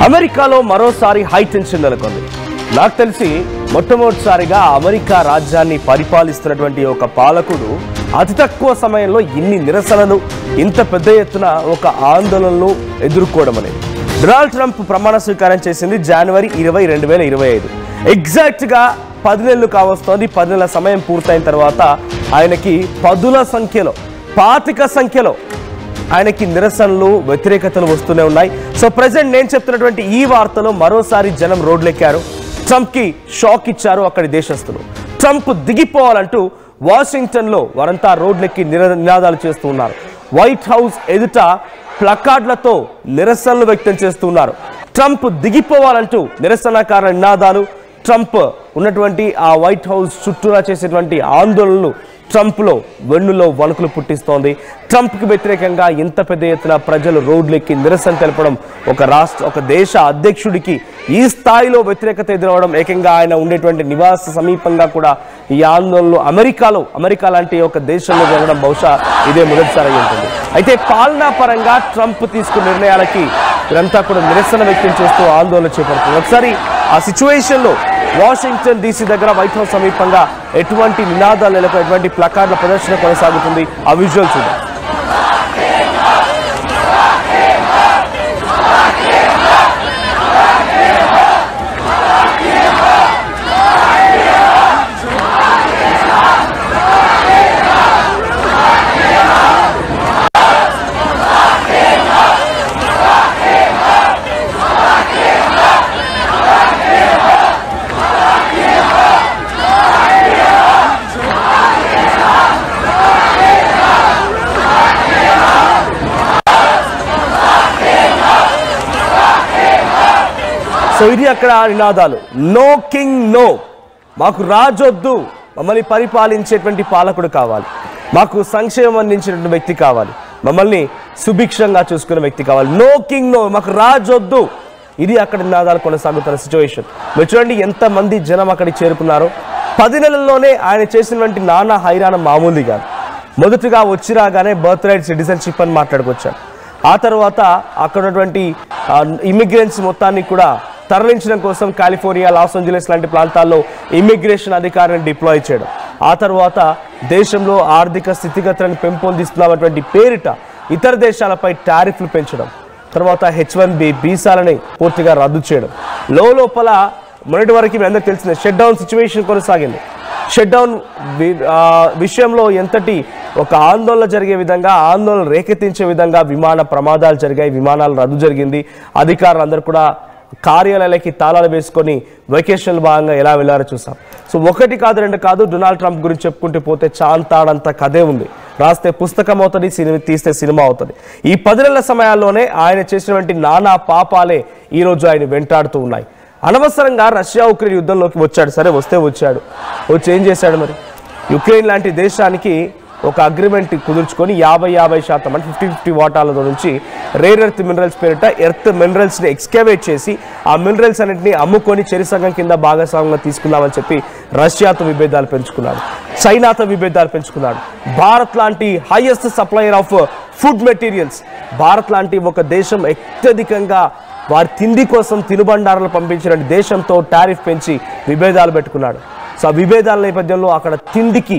అమెరికాలో మరోసారి high tension నెలకొంది. నాకు తెలిసి మొట్టమొదటిసారిగా అమెరికా రాజ్యాన్ని పరిపాలిస్తున్నటువంటి ఒక పాలకుడు అతి తక్కువ సమయంలో ఇన్ని నిరసనలు, ఇంత పెద్ద ఎత్తున ఒక ఆందోళనలు ఎదుర్కోవడం అనేది. డొనాల్డ్ ట్రంప్ ప్రమాణ స్వీకారం చేసింది జనవరి 20, 2025. ఎగ్జాక్ట్గా 10 నెలలు కావస్తోంది. 10 నెలల సమయం పూర్తయిన తర్వాత ఆయనకి పదుల సంఖ్యలో, పాతిక సంఖ్యలో ఆయనకి నిరసనలు, వ్యతిరేకతలు వస్తూనే ఉన్నాయి. సో ప్రెసెంట్ నేను చెప్తున్నటువంటి ఈ వార్తలో మరోసారి జనం రోడ్లెక్కారు. ట్రంప్కి షాక్ ఇచ్చారు అక్కడి దేశస్తులు. ట్రంప్ దిగిపోవాలంటూ వాషింగ్టన్లో వారంతా రోడ్లెక్కి నినాదాలు చేస్తూ ఉన్నారు. వైట్ హౌస్ ఎదుట ప్లకార్డులతో నిరసనలు వ్యక్తం చేస్తున్నారు. ట్రంప్ దిగిపోవాలంటూ నిరసనకారుల నినాదాలు, ట్రంప్ ఉన్నటువంటి ఆ వైట్ హౌస్ చుట్టూరా చేసేటువంటి ఆందోళనలు ట్రంప్లో వెన్నులో వణుకులు పుట్టిస్తోంది. ట్రంప్కి వ్యతిరేకంగా ఇంత పెద్ద ఎత్తున ప్రజలు రోడ్లెక్కి నిరసన తెలపడం, ఒక దేశ అధ్యక్షుడికి ఈ స్థాయిలో వ్యతిరేకత ఎదురవడం, ఏకంగా ఆయన ఉండేటువంటి నివాస సమీపంగా కూడా ఈ ఆందోళనలు అమెరికా లాంటి ఒక దేశంలో జరగడం బహుశా ఇదే మొదటిసారి ఉంటుంది. అయితే పాలనా పరంగా ట్రంప్ తీసుకున్న నిర్ణయాలకి వీరంతా కూడా నిరసన వ్యక్తం చేస్తూ ఆందోళన చేపడుతుంది. ఒకసారి ఆ సిచ్యువేషన్లో వాషింగ్టన్ DC దగ్గర వైట్ హౌస్ సమీపంగా ఎటువంటి నినాదాలు నెలకు, ఎటువంటి ప్లకార్డుల ప్రదర్శన కొనసాగుతుంది, ఆ విజువల్ చూద్దాం. సో ఇది అక్కడ నినాదాలు. నో కింగ్ నో, మాకు రాజొద్దు, మమ్మల్ని పరిపాలించేటువంటి పాలకుడు కావాలి, మాకు సంక్షేమం అందించినటువంటి వ్యక్తి కావాలి, మమ్మల్ని సుభిక్షంగా చూసుకునే వ్యక్తి కావాలి. నో కింగ్ నో, మాకు రాజొద్దు. ఇది అక్కడ నినాదాలు కొనసాగుతున్న సిచ్యువేషన్. మీరు చూడండి ఎంతమంది జనం అక్కడికి చేరుకున్నారో. 10 నెలల్లోనే ఆయన చేసినటువంటి నానా హైరాణ మామూలు కాదు. మొదటగా వచ్చి రాగానే బర్త్ రైట్ సిటిజన్షిప్ అని మాట్లాడుకొచ్చారు. ఆ తర్వాత అక్కడ ఉన్నటువంటి ఇమిగ్రెంట్స్ మొత్తాన్ని కూడా తరలించడం కోసం కాలిఫోర్నియా, లాస్ ఏంజలస్ లాంటి ప్రాంతాల్లో ఇమిగ్రేషన్ అధికారిని డిప్లాయ్ చేయడం. ఆ తర్వాత దేశంలో ఆర్థిక స్థితిగతులను పెంపొందిస్తున్నటువంటి పేరిట ఇతర దేశాలపై టారిఫ్లు పెంచడం. తర్వాత H1B వీసాలని పూర్తిగా రద్దు చేయడం. లోపల మొన్నటి వరకు మీ అందరికీ తెలిసిందే షట్ డౌన్ సిచ్యువేషన్ కొనసాగింది. షట్ డౌన్ విషయంలో ఎంతటి ఒక ఆందోళన జరిగే విధంగా, ఆందోళన రేకెత్తించే విధంగా విమాన ప్రమాదాలు జరిగాయి, విమానాలు రద్దు జరిగింది. అధికారులు అందరూ కూడా కార్యాలయాలకి తాళాలు వేసుకొని వెకేషన్లు భాగంగా ఎలా వెళ్ళారో చూసాం. సో ఒకటి కాదు, రెండు కాదు, డొనాల్డ్ ట్రంప్ గురించి చెప్పుకుంటూ పోతే చాంతాడంత కథే ఉంది. రాస్తే పుస్తకం అవుతుంది, తీస్తే సినిమా అవుతుంది. ఈ 10 నెలల సమయాల్లోనే ఆయన చేసినటువంటి నానా పాపాలే ఈరోజు ఆయన వెంటాడుతూ ఉన్నాయి. అనవసరంగా రష్యా ఉక్రెయిన్ యుద్ధంలోకి వచ్చాడు. సరే, వచ్చాడు, వచ్చి ఏం చేశాడు మరి? యుక్రెయిన్ లాంటి దేశానికి ఒక అగ్రిమెంట్ కుదుర్చుకొని 50-50% అంటే 50-50 వాటాలతో నుంచి రేర్ ఎర్త్ మినరల్స్ పేరిట ఎర్త్ మినరల్స్ని ఎక్స్కేవేట్ చేసి ఆ మినరల్స్ అన్నింటినీ అమ్ముకొని చెరిసగం కింద భాగస్వామ్యంగా తీసుకుందామని చెప్పి రష్యాతో విభేదాలు పెంచుకున్నాడు, చైనాతో విభేదాలు పెంచుకున్నాడు. భారత్ లాంటి highest supplier of food materials, Bharat లాంటి ఒక దేశం అత్యధికంగా వారి తిండి కోసం తినుబండారాలు పంపించిన దేశంతో టారిఫ్ పెంచి విభేదాలు పెట్టుకున్నాడు. సో ఆ విభేదాల నేపథ్యంలో అక్కడ తిండికి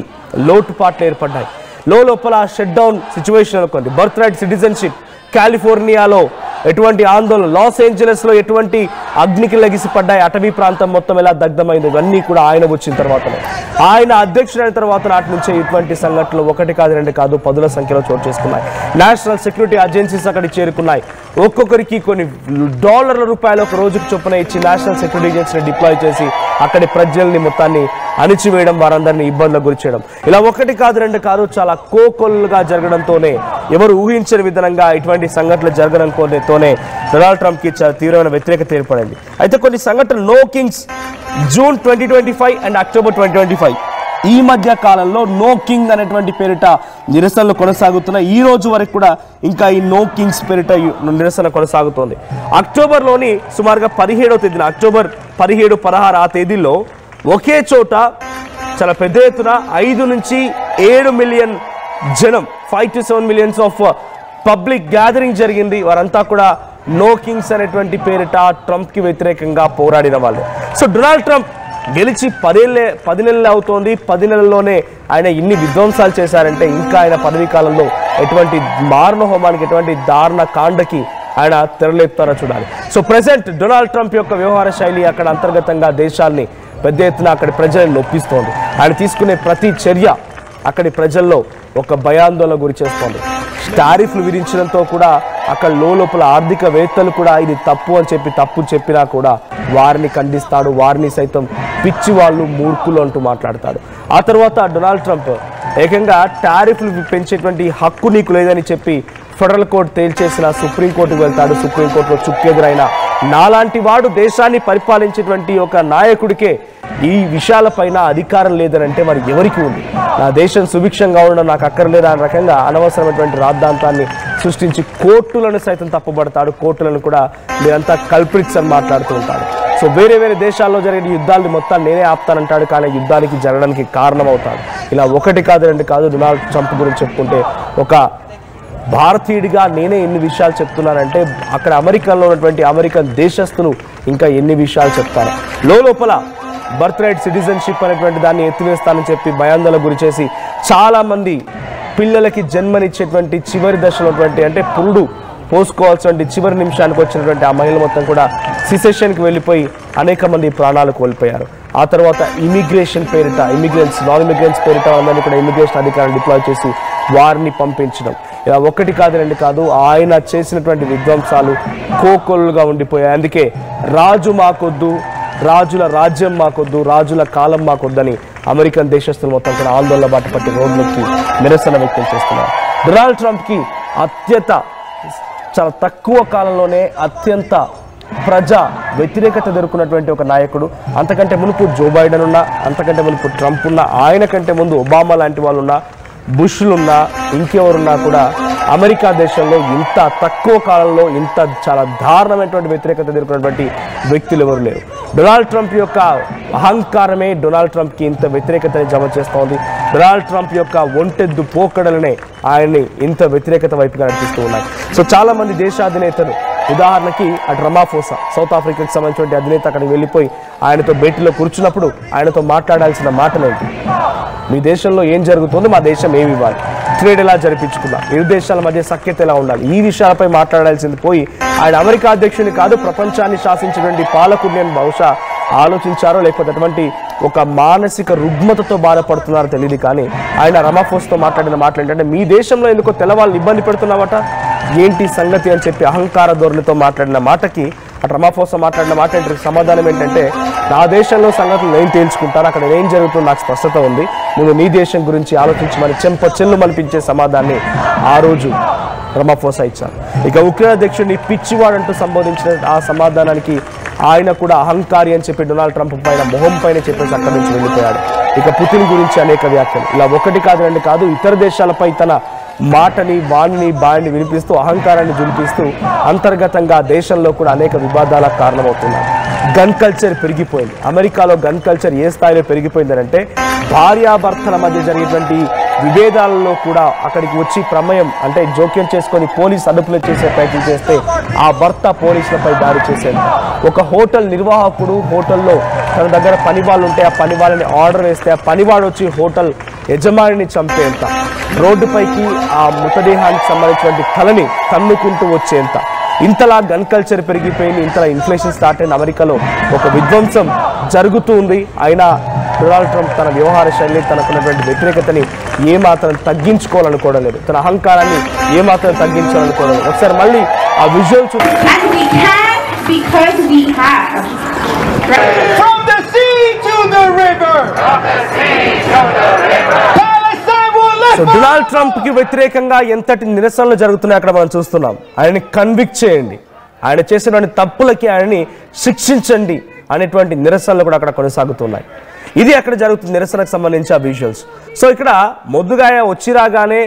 లోటుపాట్లు ఏర్పడ్డాయి. లోపల షట్ డౌన్ సిచ్యువేషన్ అనుకోండి. బర్త్ రైట్ సిటిజన్షిప్, కాలిఫోర్నియాలో ఎటువంటి ఆందోళన, లాస్ ఏంజలస్లో ఎటువంటి అగ్నికి లగిసిపడ్డాయి, అటవీ ప్రాంతం మొత్తం ఎలా దగ్ధమైంది, ఇవన్నీ కూడా ఆయన వచ్చిన తర్వాతనే, ఆయన అధ్యక్షుడైన తర్వాత నాటి నుంచే ఇటువంటి సంఘటనలు ఒకటి కాదు, రెండు కాదు, 10ల సంఖ్యలో చోటు చేసుకున్నాయి. నేషనల్ సెక్యూరిటీ ఏజెన్సీస్ అక్కడికి చేరుకున్నాయి. ఒక్కొక్కరికి కొన్ని డాలర్ల రూపాయలు ఒక రోజుకు చొప్పున ఇచ్చి నేషనల్ సెక్యూరిటీ ఏజెన్సీని డిప్లాయ్ చేసి అక్కడి ప్రజల్ని మొత్తాన్ని అణిచివేయడం, వారందరినీ ఇబ్బందులకు గురిచేయడం, ఇలా ఒకటి కాదు, రెండు కాదు, చాలా కోకొల్లుగా జరగడంతోనే, ఎవరు ఊహించని విధంగా ఇటువంటి సంఘటనలు జరగడంతోనే డొనాల్డ్ ట్రంప్కి చాలా తీవ్రమైన వ్యతిరేకత ఏర్పడింది. అయితే కొన్ని సంఘటనలు no kings June 2025 and October 2025 ఈ మధ్య కాలంలో నో కింగ్ అనేటువంటి పేరిట నిరసనలు కొనసాగుతున్నాయి. ఈ రోజు వరకు కూడా ఇంకా ఈ నో కింగ్స్ పేరిట నిరసన కొనసాగుతోంది. అక్టోబర్లోని సుమారుగా 17వ తేదీన, అక్టోబర్ 17, 16 ఆ తేదీల్లో ఒకే చోట చాలా పెద్ద ఎత్తున 5 నుంచి 7 మిలియన్ జనం, 5 to 7 millions of public gathering జరిగింది. వారంతా కూడా నో కింగ్స్ అనేటువంటి పేరిట ట్రంప్కి వ్యతిరేకంగా పోరాడిన వాళ్ళు. సో డొనాల్డ్ ట్రంప్ గెలిచి 10 నెలలు అవుతోంది. 10 నెలల్లోనే ఆయన ఇన్ని విధ్వంసాలు చేశారంటే ఇంకా ఆయన పదవీ కాలంలో ఎటువంటి మారణ హోమానికి, ఎటువంటి దారుణ కాండకి ఆయన తెరలేపుతారో చూడాలి. సో ప్రెసెంట్ డొనాల్డ్ ట్రంప్ యొక్క వ్యవహార శైలి అక్కడ అంతర్గతంగా దేశాల్ని పెద్ద ఎత్తున అక్కడి ప్రజల్ని నొప్పిస్తోంది. ఆయన తీసుకునే ప్రతి చర్య అక్కడి ప్రజల్లో ఒక భయాందోళన గురి చేస్తోంది. టారిఫ్లు విధించడంతో కూడా అక్కడ లోపల ఆర్థికవేత్తలు కూడా ఇది తప్పు అని తప్పు చెప్పినా కూడా వారిని ఖండిస్తాడు. వారిని సైతం పిచ్చి వాళ్ళు, మూర్ఖులు అంటూ మాట్లాడతాడు. ఆ తర్వాత డొనాల్డ్ ట్రంప్ ఏకంగా టారిఫ్లు పెంచేటువంటి హక్కు నీకు లేదని చెప్పి ఫెడరల్ కోర్టు తేల్చేసిన సుప్రీంకోర్టుకు వెళ్తాడు. సుప్రీంకోర్టులో చుక్కెదురైన నాలాంటి వాడు దేశాన్ని పరిపాలించేటువంటి ఒక నాయకుడికే ఈ విషయాలపైన అధికారం లేదనంటే మరి ఎవరికి ఉంది? నా దేశం సుభిక్షంగా ఉండడం నాకు అక్కర్లేదా అనే రకంగా అనవసరమైనటువంటి రాద్ధాంతాన్ని సృష్టించి కోర్టులను సైతం తప్పుపడతాడు. కోర్టులను కూడా మీరంతా కల్ప్రిట్స్ అని మాట్లాడుతూ ఉంటాడు. సో వేరే దేశాల్లో జరిగిన యుద్ధాలని మొత్తం నేనే ఆపుతానంటాడు. కానీ యుద్ధానికి జరగడానికి కారణమవుతాడు. ఇలా ఒకటి కాదు, రెండు కాదు. డొనాల్డ్ ట్రంప్ గురించి చెప్పుకుంటే ఒక భారతీయుడిగా నేనే ఎన్ని విషయాలు చెప్తున్నానంటే అక్కడ అమెరికాలో ఉన్నటువంటి అమెరికన్ దేశస్తులు ఇంకా ఎన్ని విషయాలు చెప్తారు. లోపల బర్త్ రైట్ సిటిజన్షిప్ అనేటువంటి దాన్ని ఎత్తివేస్తానని చెప్పి భయాందోళన గురి చేసి చాలామంది పిల్లలకి జన్మనిచ్చేటువంటి చివరి దశలో అంటే పురుడు పోసుకోవాల్సిన చివరి నిమిషానికి వచ్చినటువంటి ఆ మహిళలు మొత్తం కూడా సిసెషన్కి వెళ్ళిపోయి అనేక మంది ప్రాణాలు కోల్పోయారు. ఆ తర్వాత ఇమిగ్రేషన్ పేరిట నాన్ ఇమిగ్రెంట్స్ పేరిట వాళ్ళందరినీ కూడా ఇమిగ్రేషన్ అధికారులు డిప్లాయ్ చేసి వారిని పంపించడం. ఇలా ఒకటి కాదు, రెండు కాదు. ఆయన చేసినటువంటి విధ్వంసాలు కోకొల్లుగా ఉండిపోయాయి. అందుకే రాజు మాకొద్దు, రాజుల రాజ్యం మాకొద్దు, రాజుల కాలం మాకొద్దని అమెరికన్ దేశస్తులు మొత్తం కూడా ఆందోళన బాట పట్టి రోడ్లకి నిరసన వ్యక్తం చేస్తున్నారు. డొనాల్డ్ ట్రంప్కి చాలా తక్కువ కాలంలోనే అత్యంత ప్రజా వ్యతిరేకత ఎదుర్కొన్నటువంటి ఒక నాయకుడు. అంతకంటే మునుపు జో బైడెన్ ఉన్నా, అంతకంటే మునుపు ట్రంప్ ఉన్నా, ఆయన కంటే ముందు ఒబామా లాంటి వాళ్ళు ఉన్నా, బుష్లున్నా, ఇంకెవరున్నా కూడా అమెరికా దేశంలో ఇంత తక్కువ కాలంలో ఇంత చాలా దారుణమైనటువంటి వ్యతిరేకత ఎదుర్కొన్నటువంటి వ్యక్తులు ఎవరు లేరు. డొనాల్డ్ ట్రంప్ యొక్క అహంకారమే డొనాల్డ్ ట్రంప్కి ఇంత వ్యతిరేకతని జమ చేస్తోంది. డొనాల్డ్ ట్రంప్ యొక్క ఒంటెద్దు పోకడలనే ఆయన్ని ఇంత వ్యతిరేకత వైపుగా నడిపిస్తూ ఉన్నాయి. సో చాలామంది దేశాధినేతలు, ఉదాహరణకి అటు రమాఫోసా సౌత్ ఆఫ్రికాకి సంబంధించిన అధినేత అక్కడికి వెళ్ళిపోయి ఆయనతో భేటీలో కూర్చున్నప్పుడు ఆయనతో మాట్లాడాల్సిన మాటలేంటి? మీ దేశంలో ఏం జరుగుతుందో మా దేశం ఏమి ఇవ్వాలి, ట్రేడ్ ఎలా జరిపించుకుందాం, ఇరు దేశాల మధ్య సఖ్యత ఎలా ఉండాలి, ఈ విషయాలపై మాట్లాడాల్సింది పోయి ఆయన అమెరికా అధ్యక్షుని కాదు ప్రపంచాన్ని శాసించినటువంటి పాలకుడిని అని బహుశా ఆలోచించారో లేకపోతే అటువంటి ఒక మానసిక రుగ్మతతో బాధపడుతున్నారో తెలియదు. కానీ ఆయన రమాఫోస్తో మాట్లాడిన మాటలు ఏంటంటే మీ దేశంలో ఎందుకో తెల్లవాళ్ళని ఇబ్బంది పెడుతున్నామట, ఏంటి సంగతి అని చెప్పి అహంకార ధోరణితో మాట్లాడిన మాటకి అటు రమాఫోసా మాట్లాడిన మాట సమాధానం ఏంటంటే నా దేశంలో సంగతులు నేను తేల్చుకుంటాను, అక్కడ ఏం జరుగుతుందో నాకు స్పష్టత ఉంది, ముందు నీ దేశం గురించి ఆలోచించమని చెంపచెల్లు మనిపించే సమాధానాన్ని ఆ రోజు రమాఫోసా ఇచ్చారు. ఇక ఉక్రెయిన్ అధ్యక్షుడిని పిచ్చివాడంటూ సంబోధించిన ఆ సమాధానానికి ఆయన కూడా అహంకారి అని చెప్పి డొనాల్డ్ ట్రంప్ పైన మొహం పైన చెప్పేసి అక్కడి నుంచి వెళ్ళిపోయాడు. ఇక పుతిన్ గురించి అనేక వ్యాఖ్యలు, ఇలా ఒకటి కాదు, రెండు కాదు. ఇతర దేశాలపై తన మాటని, వాణిని, బాణిని వినిపిస్తూ అహంకారాన్ని జులిపిస్తూ అంతర్గతంగా దేశంలో కూడా అనేక వివాదాలకు కారణమవుతున్నారు. గన్ కల్చర్ పెరిగిపోయింది. అమెరికాలో గన్ కల్చర్ ఏ స్థాయిలో పెరిగిపోయిందంటే భార్యాభర్తల మధ్య జరిగేటువంటి విభేదాలలో కూడా అక్కడికి వచ్చి ప్రమేయం అంటే జోక్యం చేసుకొని పోలీస్ అదుపులో చేసే ప్రయత్నం చేస్తే ఆ భర్త పోలీసులపై దాడి చేసేది. ఒక హోటల్ నిర్వాహకుడు హోటల్లో తన దగ్గర పని వాళ్ళు ఉంటే ఆ పని వాళ్ళని ఆర్డర్ వేస్తే ఆ పనివాడు వచ్చి హోటల్ యజమానిని చంపేంత, రోడ్డుపైకి ఆ మృతదేహానికి సంబంధించినటువంటి తలని తన్నుకుంటూ వచ్చేంత, ఇంతలా గన్ కల్చర్ పెరిగిపోయింది. ఇంతలా ఇన్ఫ్లేషన్ స్టార్ట్ అయిన అమెరికాలో ఒక విధ్వంసం జరుగుతూ ఉంది. అయినా డొనాల్డ్ ట్రంప్ తన వ్యవహార శైలి, తనకున్నటువంటి వ్యతిరేకతని ఏమాత్రం తగ్గించుకోవాలనుకోవడం లేదు, తన అహంకారాన్ని ఏమాత్రం తగ్గించాలనుకోవడం లేదు. ఒకసారి మళ్ళీ ఆ విజువల్ చూసి డొనాల్డ్ ట్రంప్ కి వ్యతిరేకంగా ఎంతటి నిరసనలు జరుగుతున్నాయి అక్కడ మనం చూస్తున్నాం. ఆయన్ని కన్విక్ట్ చేయండి, ఆయన చేసినటువంటి తప్పులకి ఆయనని శిక్షించండి అనేటువంటి నిరసనలు కూడా అక్కడ కొనసాగుతున్నాయి. ఇది అక్కడ జరుగుతుంది నిరసనకు సంబంధించి ఆ విజువల్స్. సో ఇక్కడ మొద్దుగా వచ్చి రాగానే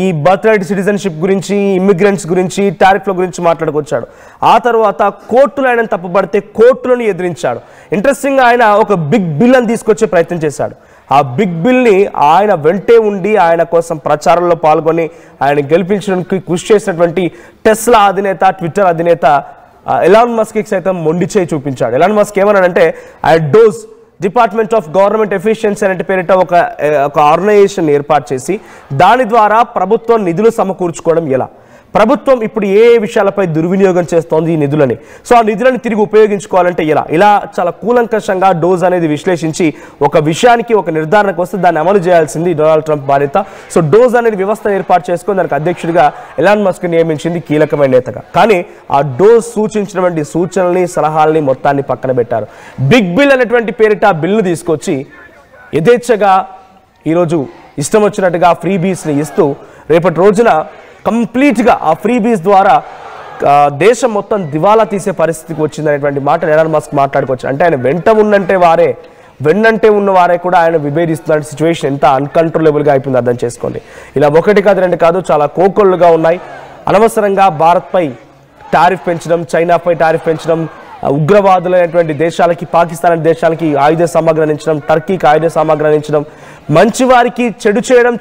ఈ బర్త్ రైట్ సిటిజన్షిప్ గురించి, ఇమ్మిగ్రెంట్స్ గురించి, టారిఫ్ల గురించి మాట్లాడుకొచ్చాడు. ఆ తర్వాత కోర్టులు ఆయన తప్పుపడితే కోర్టులను ఎదిరించాడు. ఇంట్రెస్టింగ్, ఆయన ఒక బిగ్ బిల్ అని తీసుకొచ్చే ప్రయత్నం చేశాడు. ఆ బిగ్ బిల్ని ఆయన వెంటే ఉండి ఆయన కోసం ప్రచారంలో పాల్గొని ఆయన గెలిపించడానికి కృషి చేసినటువంటి టెస్లా అధినేత, ట్విట్టర్ అధినేత ఎలాన్ మస్క్ సైతం మొండి చేయి చూపించాడు. ఎలాన్ మస్క్ ఏమన్నాడంటే, dose department of government efficiency అనే పేరిట ఒక ఆర్గనైజేషన్ ఏర్పాటు చేసి దాని ద్వారా ప్రభుత్వం నిధులు సమకూర్చుకోవడం ఎలా, ప్రభుత్వం ఇప్పుడు ఏ విషయాలపై దుర్వినియోగం చేస్తోంది ఈ నిధులని, సో ఆ నిధులను తిరిగి ఉపయోగించుకోవాలంటే ఇలా చాలా కూలంకషంగా డోజ్ అనేది విశ్లేషించి ఒక విషయానికి ఒక నిర్ధారణకు వస్తే దాన్ని అమలు చేయాల్సింది డొనాల్డ్ ట్రంప్ బాధ్యత. సో డోజ్ అనేది వ్యవస్థ ఏర్పాటు చేసుకొని దానికి అధ్యక్షుడిగా ఎలాన్ మస్క్ నియమించింది కీలకమైన నేతగా. కానీ ఆ డోజ్ సూచించినటువంటి సూచనల్ని, సలహాలని మొత్తాన్ని పక్కన పెట్టారు. బిగ్ బిల్ అనేటువంటి పేరిట ఆ బిల్ను తీసుకొచ్చి యథేచ్ఛగా ఈరోజు ఇష్టం వచ్చినట్టుగా ఫ్రీబీస్ని ఇస్తూ రేపటి రోజున కంప్లీట్గా ఆ ఫ్రీబీస్ ద్వారా దేశం మొత్తం దివాలా తీసే పరిస్థితికి వచ్చిందనేటువంటి మాట ఎలాన్ మస్క్ మాట్లాడుకోవచ్చు. అంటే ఆయన వెన్నంటే ఉన్న వారే కూడా ఆయన విభేదిస్తున్న సిచ్యువేషన్ ఎంత అన్కంట్రోలబుల్గా అయిపోయింది అర్థం చేసుకోండి. ఇలా ఒకటి కాదు, రెండు కాదు, చాలా కోకొల్లుగా ఉన్నాయి. అనవసరంగా భారత్పై టారిఫ్ పెంచడం, చైనాపై టారిఫ్ పెంచడం, ఉగ్రవాదులైనటువంటి దేశాలకి, పాకిస్తాన్ దేశాలకి ఆయుధ సామాగ్రి అందించడం, టర్కీకి ఆయుధ సామాగ్రి అందించడం, మంచి వారికి చెడు చేయడం